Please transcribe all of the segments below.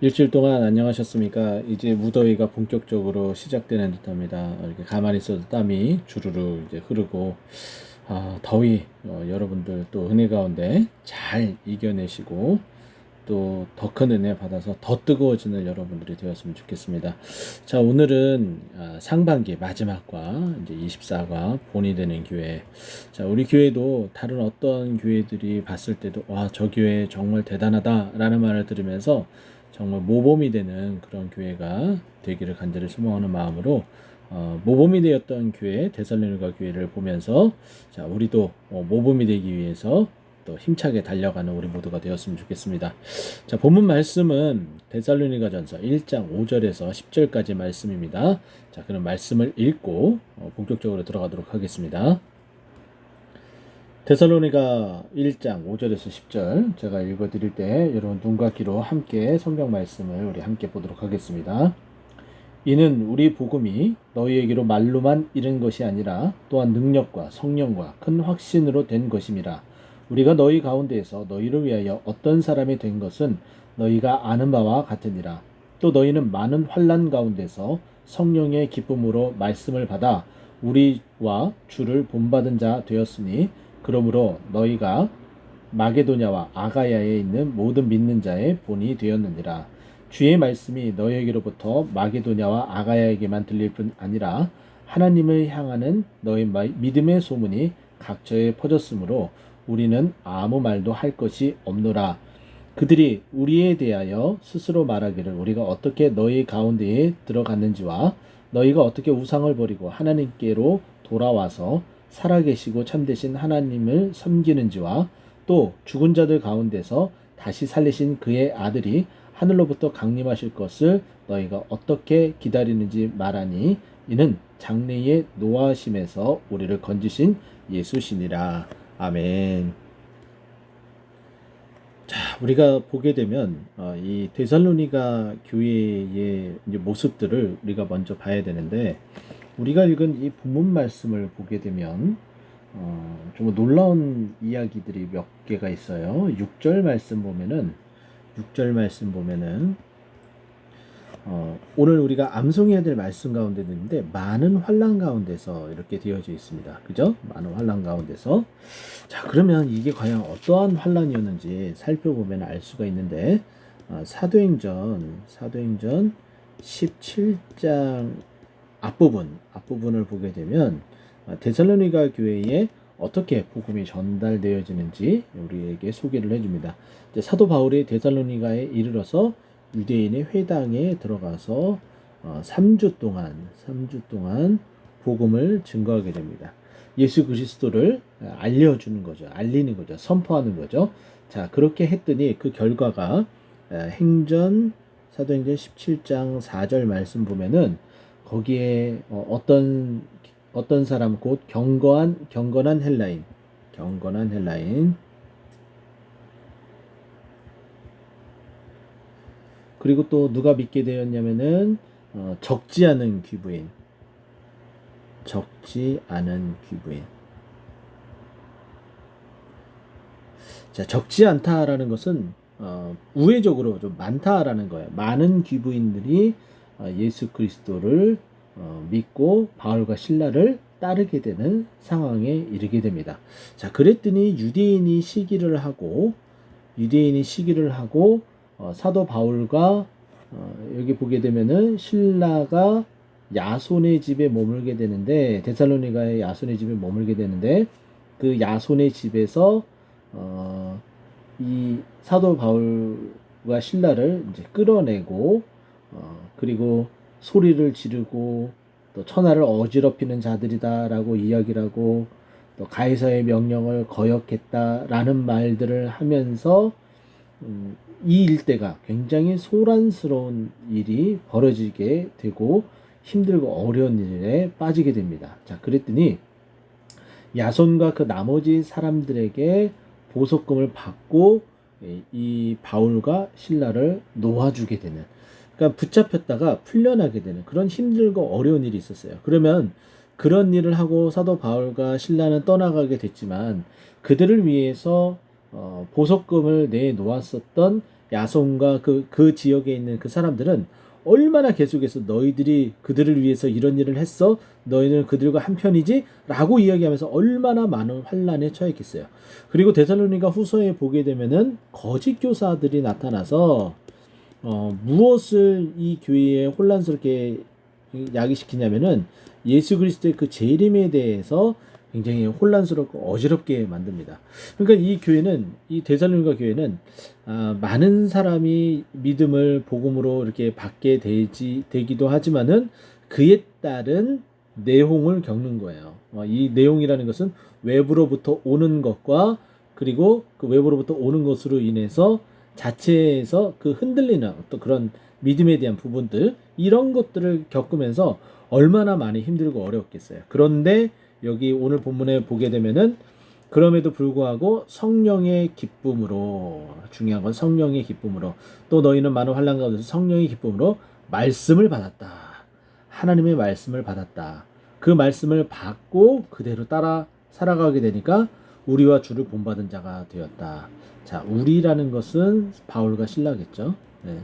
일주일 동안 안녕하셨습니까? 이제 무더위가 본격적으로 시작되는 듯합니다. 이렇게 가만히 있어도 땀이 주르르 이제 흐르고, 더위, 여러분들 또 은혜 가운데 잘 이겨내시고, 또 더 큰 은혜 받아서 더 뜨거워지는 여러분들이 되었으면 좋겠습니다. 자, 오늘은 상반기 마지막과 이제 24과 본이 되는 교회. 자, 우리 교회도 다른 어떤 교회들이 봤을 때도 와, 저 교회 정말 대단하다라는 말을 들으면서 정말 모범이 되는 그런 교회가 되기를 간절히 소망하는 마음으로 모범이 되었던 교회 데살로니가 교회를 보면서 자, 우리도 모범이 되기 위해서 또 힘차게 달려가는 우리 모두가 되었으면 좋겠습니다. 자, 본문 말씀은 데살로니가전서 1장 5절에서 10절까지 말씀입니다. 자, 그럼 말씀을 읽고 본격적으로 들어가도록 하겠습니다. 데살로니가 1장 5절에서 10절 제가 읽어드릴 때 여러분 눈과 귀로 함께 성경 말씀을 우리 함께 보도록 하겠습니다. 이는 우리 복음이 너희에게로 말로만 이른 것이 아니라 또한 능력과 성령과 큰 확신으로 된 것임이라. 우리가 너희 가운데에서 너희를 위하여 어떤 사람이 된 것은 너희가 아는 바와 같으니라. 또 너희는 많은 환난 가운데서 성령의 기쁨으로 말씀을 받아 우리와 주를 본받은 자 되었으니 그러므로 너희가 마게도냐와 아가야에 있는 모든 믿는 자의 본이 되었느니라. 주의 말씀이 너희에게로부터 마게도냐와 아가야에게만 들릴 뿐 아니라 하나님을 향하는 너희 믿음의 소문이 각처에 퍼졌으므로 우리는 아무 말도 할 것이 없노라. 그들이 우리에 대하여 스스로 말하기를 우리가 어떻게 너희 가운데에 들어갔는지와 너희가 어떻게 우상을 버리고 하나님께로 돌아와서 살아계시고 참되신 하나님을 섬기는지와 또 죽은 자들 가운데서 다시 살리신 그의 아들이 하늘로부터 강림하실 것을 너희가 어떻게 기다리는지 말하니 이는 장래의 노하심에서 우리를 건지신 예수시니라. 아멘. 자, 우리가 보게 되면 이 데살로니가 교회의 이제 모습들을 우리가 먼저 봐야 되는데 우리가 읽은 이 본문 말씀을 보게 되면 정말 놀라운 이야기들이 몇 개가 있어요. 6절 말씀 보면은 오늘 우리가 암송해야 될 말씀 가운데도 있는데 많은 환난 가운데서 이렇게 되어져 있습니다. 그죠? 많은 환난 가운데서. 자, 그러면 이게 과연 어떠한 환난이었는지 살펴보면 알 수가 있는데 사도행전 17장 앞부분을 보게 되면 데살로니가 교회에 어떻게 복음이 전달되어지는지 우리에게 소개를 해줍니다. 사도 바울이 데살로니가에 이르러서 유대인의 회당에 들어가서 3주 동안 복음을 증거하게 됩니다. 예수 그리스도를 알려주는 거죠. 알리는 거죠. 선포하는 거죠. 자, 그렇게 했더니 그 결과가 사도행전 17장 4절 말씀 보면은 거기에 어떤 사람 곧 경건한 헬라인 그리고 또 누가 믿게 되었냐면은 적지 않은 귀부인. 자, 적지 않다라는 것은 우회적으로 좀 많다라는 거예요. 많은 귀부인들이 예수 그리스도를 믿고 바울과 실라를 따르게 되는 상황에 이르게 됩니다. 자, 그랬더니 유대인이 시기를 하고 사도 바울과 여기 보게 되면은 신라가 야손의 집에 머물게 되는데 데살로니가의 야손의 집에 머물게 되는데 그 야손의 집에서 이 사도 바울과 신라를 이제 끌어내고 그리고 소리를 지르고 또 천하를 어지럽히는 자들이다라고 이야기를 하고 또 가이사의 명령을 거역했다라는 말들을 하면서 이 일대가 굉장히 소란스러운 일이 벌어지게 되고 힘들고 어려운 일에 빠지게 됩니다. 자, 그랬더니 야손과 그 나머지 사람들에게 보석금을 받고 이 바울과 신라를 놓아주게 되는, 그러니까 붙잡혔다가 풀려나게 되는 그런 힘들고 어려운 일이 있었어요. 그러면 그런 일을 하고 사도 바울과 신라는 떠나가게 됐지만 그들을 위해서 보석금을 내놓았었던 야손과 그 지역에 있는 그 사람들은 얼마나 계속해서 너희들이 그들을 위해서 이런 일을 했어? 너희는 그들과 한편이지? 라고 이야기하면서 얼마나 많은 환란에 처했겠어요. 그리고 데살로니가 후서에 보게 되면은 거짓 교사들이 나타나서 무엇을 이 교회에 혼란스럽게 야기시키냐면은 예수 그리스도의 그 재림에 대해서 굉장히 혼란스럽고 어지럽게 만듭니다. 그러니까 이 교회는, 이 데살로니가 교회는 많은 사람이 믿음을 복음으로 이렇게 받게 되기도 하지만은 그에 따른 내홍을 겪는 거예요. 이 내용이라는 것은 외부로부터 오는 것과 그리고 그 외부로부터 오는 것으로 인해서 자체에서 그 흔들리는 어떤 그런 믿음에 대한 부분들, 이런 것들을 겪으면서 얼마나 많이 힘들고 어려웠겠어요. 그런데 여기 오늘 본문에 보게 되면은 그럼에도 불구하고 성령의 기쁨으로, 중요한 건 성령의 기쁨으로, 또 너희는 많은 환난 가운데서 성령의 기쁨으로 말씀을 받았다. 하나님의 말씀을 받았다. 그 말씀을 받고 그대로 따라 살아가게 되니까 우리와 주를 본받은 자가 되었다. 자, 우리라는 것은 바울과 실라겠죠. 네.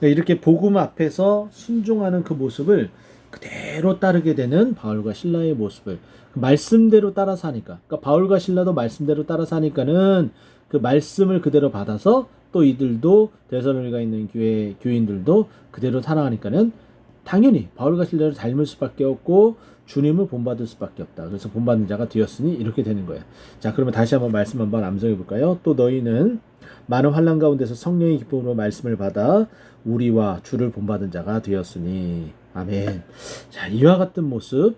이렇게 복음 앞에서 순종하는 그 모습을 그대로 따르게 되는 바울과 실라의 모습을 말씀대로 따라 사니까, 그러니까 바울과 실라도 말씀대로 따라 사니까는 그 말씀을 그대로 받아서 또 이들도 데살로니가 있는 교인들도 그대로 살아가니까는 당연히 바울과 실라를 닮을 수밖에 없고 주님을 본받을 수밖에 없다. 그래서 본받는 자가 되었으니 이렇게 되는 거예요. 자, 그러면 다시 한번 말씀 한번 암송해 볼까요? 또 너희는 많은 환난 가운데서 성령의 기쁨으로 말씀을 받아 우리와 주를 본받은 자가 되었으니. 아멘. 자, 이와 같은 모습,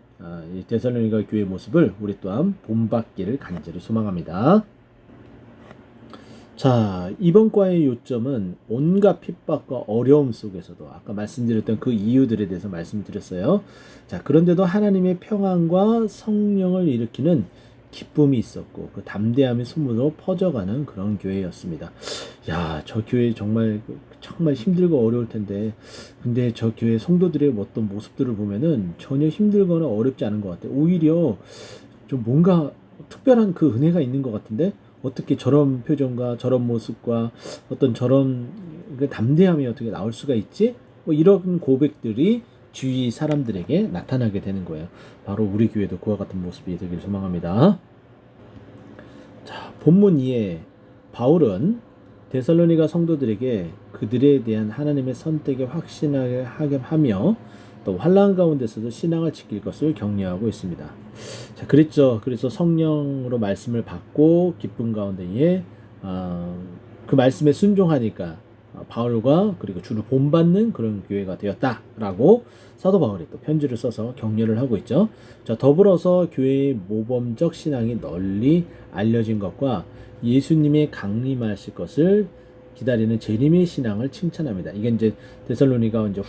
이 데살로니가 교회의 모습을 우리 또한 본받기를 간절히 소망합니다. 자, 이번 과의 요점은 온갖 핍박과 어려움 속에서도 아까 말씀드렸던 그 이유들에 대해서 말씀드렸어요. 자, 그런데도 하나님의 평안과 성령을 일으키는 기쁨이 있었고 그 담대함의 소문으로 퍼져가는 그런 교회였습니다. 야, 저 교회 정말 힘들고 어려울 텐데, 근데 저 교회 성도들의 어떤 모습들을 보면은 전혀 힘들거나 어렵지 않은 것 같아요. 오히려 좀 뭔가 특별한 그 은혜가 있는 것 같은데 어떻게 저런 표정과 저런 모습과 어떤 저런 그 담대함이 어떻게 나올 수가 있지? 뭐 이런 고백들이 주위 사람들에게 나타나게 되는 거예요. 바로 우리 교회도 그와 같은 모습이 되길 소망합니다. 자, 본문 2에 바울은 데살로니가 성도들에게 그들에 대한 하나님의 선택에 확신하게 하며 또 환난 가운데서도 신앙을 지킬 것을 격려하고 있습니다. 자, 그랬죠. 그래서 성령으로 말씀을 받고 기쁨 가운데에 그 말씀에 순종하니까 바울과 그리고 주를 본받는 그런 교회가 되었다라고 사도 바울이 또 편지를 써서 격려를 하고 있죠. 자, 더불어서 교회의 모범적 신앙이 널리 알려진 것과 예수님의 강림하실 것을 기다리는 재림의 신앙을 칭찬합니다. 이게 이제 데살로니가 이제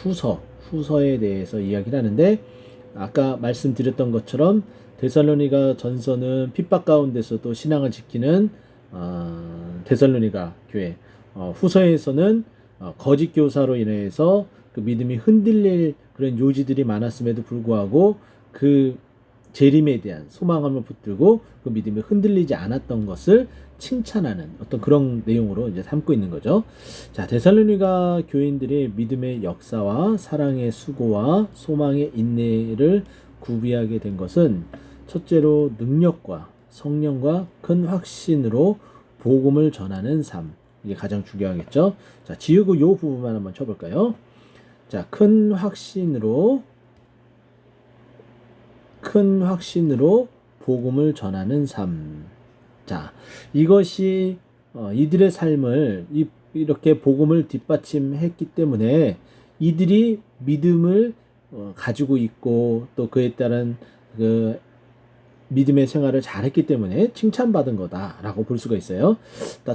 후서에 대해서 이야기를 하는데, 아까 말씀드렸던 것처럼 데살로니가 전서는 핍박 가운데서도 신앙을 지키는 데살로니가 교회, 후서에서는 거짓 교사로 인해서 그 믿음이 흔들릴 그런 요지들이 많았음에도 불구하고 그 재림에 대한 소망함을 붙들고 그 믿음이 흔들리지 않았던 것을 칭찬하는 어떤 그런 내용으로 이제 삼고 있는 거죠. 자, 데살로니가 교인들의 믿음의 역사와 사랑의 수고와 소망의 인내를 구비하게 된 것은 첫째로 능력과 성령과 큰 확신으로 복음을 전하는 삶, 이게 가장 중요하겠죠. 자, 지우고 요 부분만 한번 쳐볼까요? 자, 큰 확신으로 복음을 전하는 삶. 자, 이것이 이들의 삶을 이렇게 복음을 뒷받침했기 때문에 이들이 믿음을 가지고 있고 또 그에 따른 그 믿음의 생활을 잘했기 때문에 칭찬받은 거다라고 볼 수가 있어요.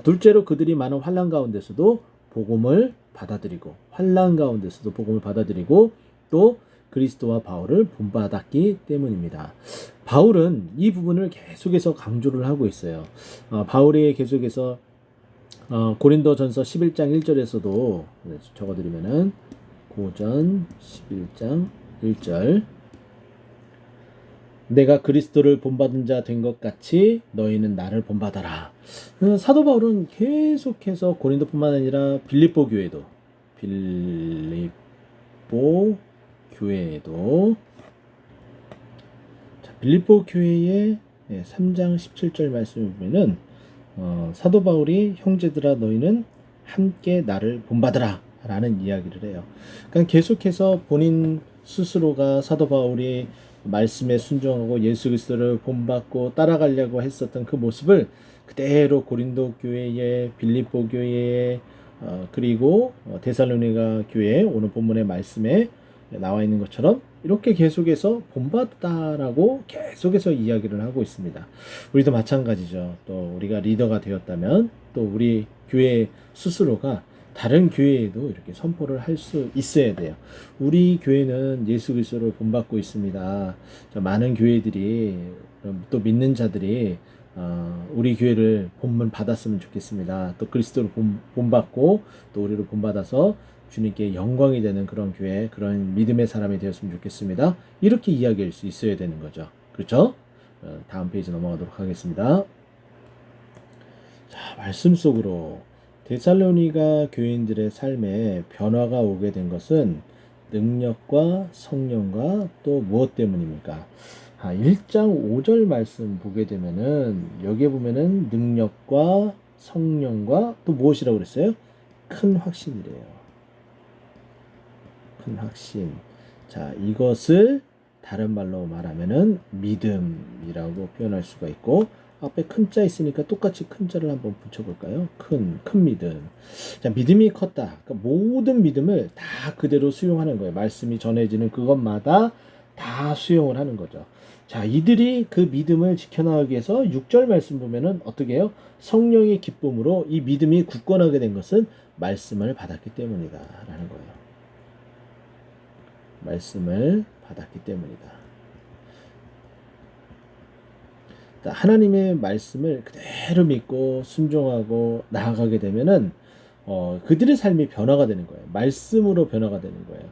둘째로 그들이 많은 환난 가운데서도 복음을 받아들이고 또 그리스도와 바울을 본받았기 때문입니다. 바울은 이 부분을 계속해서 강조를 하고 있어요. 바울이 계속해서 고린도전서 11장 1절에서도 적어드리면은 고전 11장 1절, 내가 그리스도를 본받은 자 된 것 같이 너희는 나를 본받아라. 사도 바울은 계속해서 고린도뿐만 아니라 빌립보 교회에도 빌립보 교회의 3장 17절 말씀을 보면은 사도 바울이 형제들아 너희는 함께 나를 본받으라 라는 이야기를 해요. 그러니까 계속해서 본인 스스로가 사도 바울이 말씀에 순종하고 예수 그리스도를 본받고 따라가려고 했었던 그 모습을 그대로 고린도 교회에 빌립보 교회에 그리고 데살로니가 교회 오늘 본문의 말씀에 나와 있는 것처럼 이렇게 계속해서 본받다라고 계속해서 이야기를 하고 있습니다. 우리도 마찬가지죠. 또 우리가 리더가 되었다면 또 우리 교회 스스로가 다른 교회에도 이렇게 선포를 할 수 있어야 돼요. 우리 교회는 예수 그리스도를 본받고 있습니다. 많은 교회들이 또 믿는 자들이 우리 교회를 본문 받았으면 좋겠습니다. 또 그리스도를 본받고 또 우리를 본받아서 주님께 영광이 되는 그런 교회, 그런 믿음의 사람이 되었으면 좋겠습니다. 이렇게 이야기할 수 있어야 되는 거죠. 그렇죠? 다음 페이지 넘어가도록 하겠습니다. 자, 말씀 속으로 데살로니가 교인들의 삶에 변화가 오게 된 것은 능력과 성령과 또 무엇 때문입니까? 1장 5절 말씀 보게 되면은 여기에 보면은 능력과 성령과 또 무엇이라고 그랬어요? 큰 확신이래요. 큰 확신. 자, 이것을 다른 말로 말하면은 믿음이라고 표현할 수가 있고, 앞에 큰 자 있으니까 똑같이 큰 자를 한번 붙여볼까요? 큰 믿음. 자, 믿음이 컸다. 그러니까 모든 믿음을 다 그대로 수용하는 거예요. 말씀이 전해지는 그것마다 다 수용을 하는 거죠. 자, 이들이 그 믿음을 지켜나가기 위해서 6절 말씀 보면은 어떻게 해요? 성령의 기쁨으로 이 믿음이 굳건하게 된 것은 말씀을 받았기 때문이다. 라는 거예요. 말씀을 받았기 때문이다. 하나님의 말씀을 그대로 믿고 순종하고 나아가게 되면은 그들의 삶이 변화가 되는 거예요. 말씀으로 변화가 되는 거예요.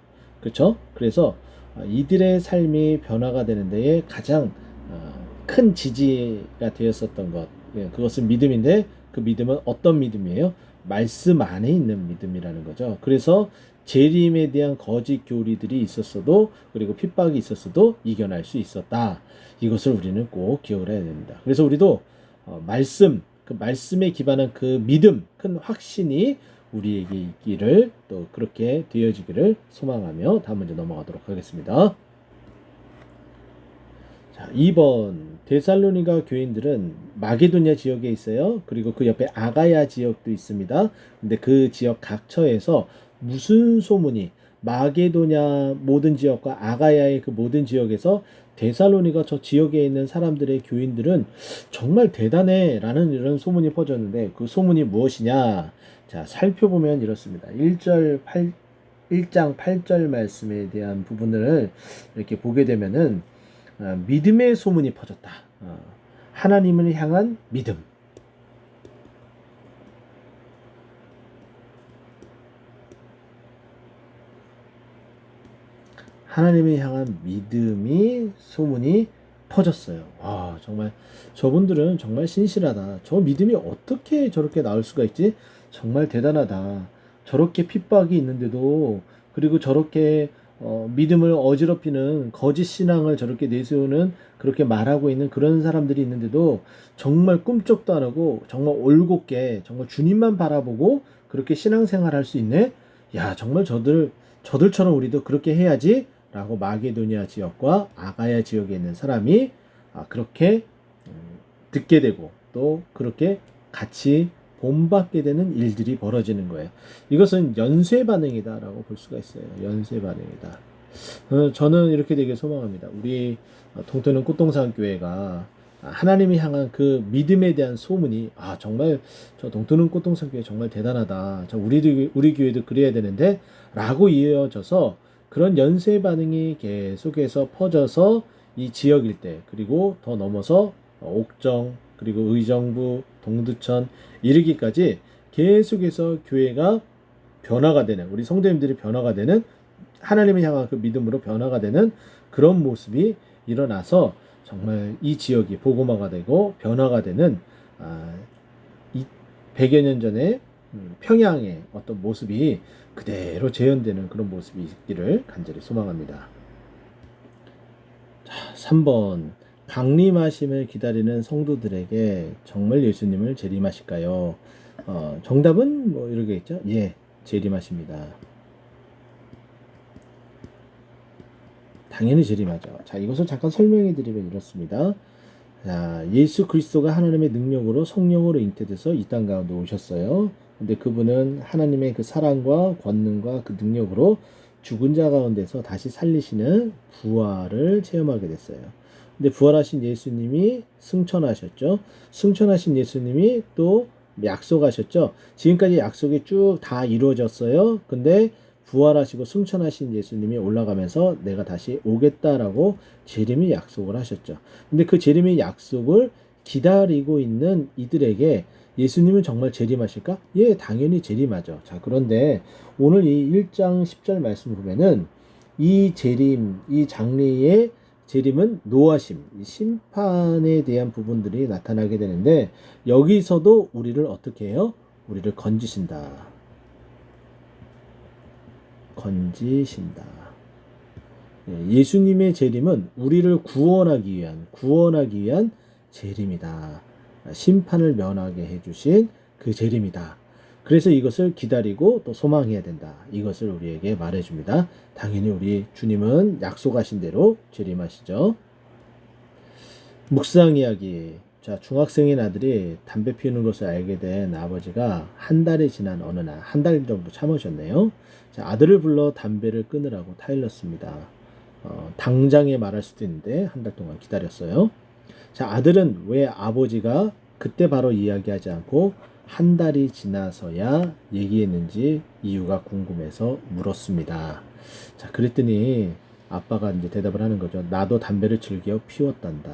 그렇죠? 그래서 이들의 삶이 변화가 되는 데에 가장 큰 지지가 되었었던 것, 그것은 믿음인데 그 믿음은 어떤 믿음이에요? 말씀 안에 있는 믿음이라는 거죠. 그래서 재림에 대한 거짓 교리들이 있었어도 그리고 핍박이 있었어도 이겨낼 수 있었다. 이것을 우리는 꼭 기억을 해야 됩니다. 그래서 우리도 말씀, 그 말씀에 기반한 그 믿음, 큰 확신이 우리에게 있기를 또 그렇게 되어지기를 소망하며 다음 문제 넘어가도록 하겠습니다. 자, 2번 데살로니가 교인들은 마게도냐 지역에 있어요. 그리고 그 옆에 아가야 지역도 있습니다. 근데 그 지역 각처에서 무슨 소문이 마게도냐 모든 지역과 아가야의 그 모든 지역에서 데살로니가 저 지역에 있는 사람들의 교인들은 정말 대단해 라는 이런 소문이 퍼졌는데 그 소문이 무엇이냐? 자, 살펴보면 이렇습니다. 1장 8절 말씀에 대한 부분을 이렇게 보게 되면은 믿음의 소문이 퍼졌다. 하나님을 향한 믿음. 하나님을 향한 믿음이 소문이 퍼졌어요. 와, 정말 저분들은 정말 신실하다. 저 믿음이 어떻게 저렇게 나올 수가 있지? 정말 대단하다. 저렇게 핍박이 있는데도 그리고 저렇게 믿음을 어지럽히는 거짓 신앙을 저렇게 내세우는 그렇게 말하고 있는 그런 사람들이 있는데도 정말 꿈쩍도 안 하고 정말 올곧게 정말 주님만 바라보고 그렇게 신앙생활 할 수 있네? 야, 정말 저들처럼 우리도 그렇게 해야지 라고 마게도니아 지역과 아가야 지역에 있는 사람이 그렇게 듣게 되고 또 그렇게 같이 본받게 되는 일들이 벌어지는 거예요. 이것은 연쇄 반응이다라고 볼 수가 있어요. 연쇄 반응이다. 저는 이렇게 되게 소망합니다. 우리 동토는 꽃동산 교회가 하나님이 향한 그 믿음에 대한 소문이 정말 저 동토는 꽃동산 교회 정말 대단하다. 우리 교회도 그래야 되는데 라고 이어져서 그런 연쇄 반응이 계속해서 퍼져서 이 지역 일대 그리고 더 넘어서 옥정 그리고 의정부 동두천 이르기까지 계속해서 교회가 변화가 되는 우리 성도님들이 변화가 되는 하나님을 향한 그 믿음으로 변화가 되는 그런 모습이 일어나서 정말 이 지역이 복음화가 되고 변화가 되는 이 100여 년 전에 평양의 어떤 모습이 그대로 재현되는 그런 모습이 있기를 간절히 소망합니다. 자, 3번. 강림하심을 기다리는 성도들에게 정말 예수님을 재림하실까요? 정답은 뭐 이렇게 있죠? 예, 재림하십니다. 당연히 재림하죠. 자, 이것을 잠깐 설명해 드리면 이렇습니다. 자, 예수 그리스도가 하나님의 능력으로 성령으로 잉태돼서 이 땅 가운데 오셨어요. 근데 그분은 하나님의 그 사랑과 권능과 그 능력으로 죽은 자 가운데서 다시 살리시는 부활을 체험하게 됐어요. 근데 부활하신 예수님이 승천하셨죠. 승천하신 예수님이 또 약속하셨죠. 지금까지 약속이 쭉 다 이루어졌어요. 근데 부활하시고 승천하신 예수님이 올라가면서 내가 다시 오겠다라고 재림이 약속을 하셨죠. 근데 그 재림의 약속을 기다리고 있는 이들에게 예수님은 정말 재림하실까? 예, 당연히 재림하죠. 자, 그런데 오늘 이 1장 10절 말씀을 보면은 이 재림, 이 장래의 재림은 노하심, 심판에 대한 부분들이 나타나게 되는데 여기서도 우리를 어떻게 해요? 우리를 건지신다. 건지신다. 예수님의 재림은 우리를 구원하기 위한 재림이다. 심판을 면하게 해주신 그 재림이다. 그래서 이것을 기다리고 또 소망해야 된다. 이것을 우리에게 말해줍니다. 당연히 우리 주님은 약속하신 대로 재림하시죠. 묵상 이야기. 자, 중학생인 아들이 담배 피우는 것을 알게 된 아버지가 한 달이 지난 어느 날, 한 달 정도 참으셨네요. 자, 아들을 불러 담배를 끊으라고 타일렀습니다. 당장에 말할 수도 있는데 한 달 동안 기다렸어요. 자, 아들은 왜 아버지가 그때 바로 이야기하지 않고 한 달이 지나서야 얘기했는지 이유가 궁금해서 물었습니다. 자, 그랬더니 아빠가 이제 대답을 하는 거죠. 나도 담배를 즐겨 피웠단다.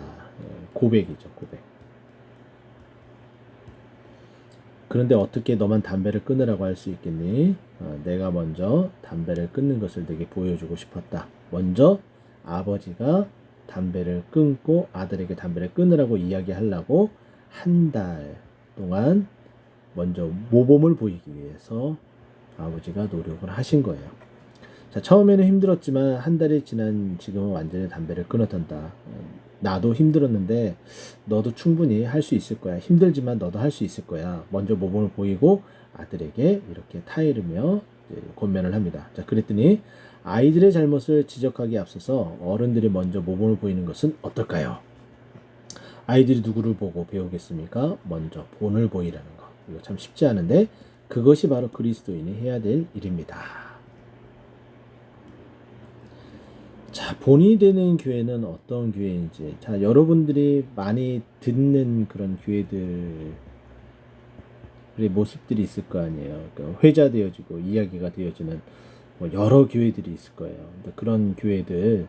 고백이죠, 고백. 그런데 어떻게 너만 담배를 끊으라고 할 수 있겠니? 내가 먼저 담배를 끊는 것을 내게 보여주고 싶었다. 먼저 아버지가 담배를 끊고 아들에게 담배를 끊으라고 이야기하려고 한 달 동안 먼저 모범을 보이기 위해서 아버지가 노력을 하신 거예요. 자, 처음에는 힘들었지만 한 달이 지난 지금은 완전히 담배를 끊었단다. 나도 힘들었는데 너도 충분히 할 수 있을 거야. 힘들지만 너도 할 수 있을 거야. 먼저 모범을 보이고 아들에게 이렇게 타이르며 권면을 합니다. 자, 그랬더니 아이들의 잘못을 지적하기에 앞서서 어른들이 먼저 모범을 보이는 것은 어떨까요? 아이들이 누구를 보고 배우겠습니까? 먼저 본을 보이라는 거. 이거 참 쉽지 않은데 그것이 바로 그리스도인이 해야 될 일입니다. 자, 본이 되는 교회는 어떤 교회인지. 자, 여러분들이 많이 듣는 그런 교회들의 모습들이 있을 거 아니에요. 그러니까 회자되어지고 이야기가 되어지는 뭐 여러 교회들이 있을 거예요. 근데 그런 교회들,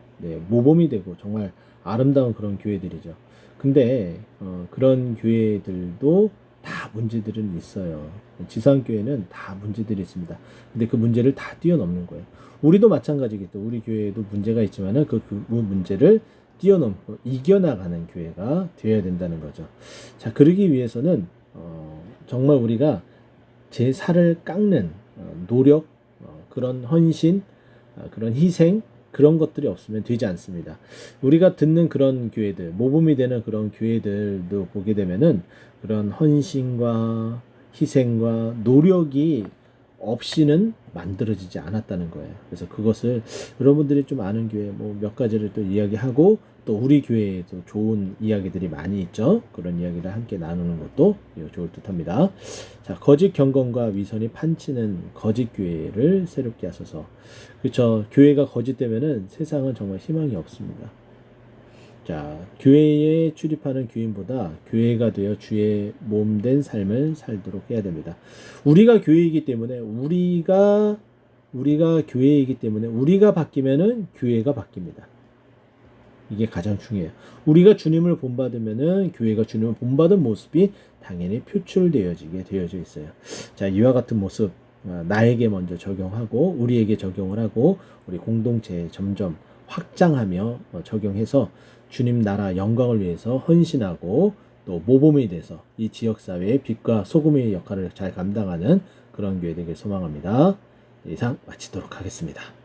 모범이 되고 정말 아름다운 그런 교회들이죠. 근데 그런 교회들도 다 문제들은 있어요. 지상교회는 다 문제들이 있습니다. 근데 그 문제를 다 뛰어넘는 거예요. 우리도 마찬가지겠죠. 우리 교회에도 문제가 있지만은 그 문제를 뛰어넘고 이겨나가는 교회가 되어야 된다는 거죠. 자, 그러기 위해서는 정말 우리가 제 살을 깎는 노력, 그런 헌신, 그런 희생, 그런 것들이 없으면 되지 않습니다. 우리가 듣는 그런 교회들, 모범이 되는 그런 교회들도 보게 되면은 그런 헌신과 희생과 노력이 없이는 만들어지지 않았다는 거예요. 그래서 그것을 여러분들이 좀 아는 교회 뭐 몇 가지를 또 이야기하고 또 우리 교회에도 좋은 이야기들이 많이 있죠. 그런 이야기를 함께 나누는 것도 좋을 듯합니다. 자, 거짓 경건과 위선이 판치는 거짓 교회를 새롭게 하소서. 그렇죠. 교회가 거짓되면은 세상은 정말 희망이 없습니다. 자, 교회에 출입하는 교인보다 교회가 되어 주의 몸된 삶을 살도록 해야 됩니다. 우리가 교회이기 때문에 우리가 교회이기 때문에 우리가 바뀌면은 교회가 바뀝니다. 이게 가장 중요해요. 우리가 주님을 본받으면은 교회가 주님을 본받은 모습이 당연히 표출되어지게 되어져 있어요. 자, 이와 같은 모습 나에게 먼저 적용하고 우리에게 적용을 하고 우리 공동체에 점점 확장하며 적용해서 주님 나라 영광을 위해서 헌신하고 또 모범이 돼서 이 지역사회의 빛과 소금의 역할을 잘 감당하는 그런 교회 되길 소망합니다. 이상 마치도록 하겠습니다.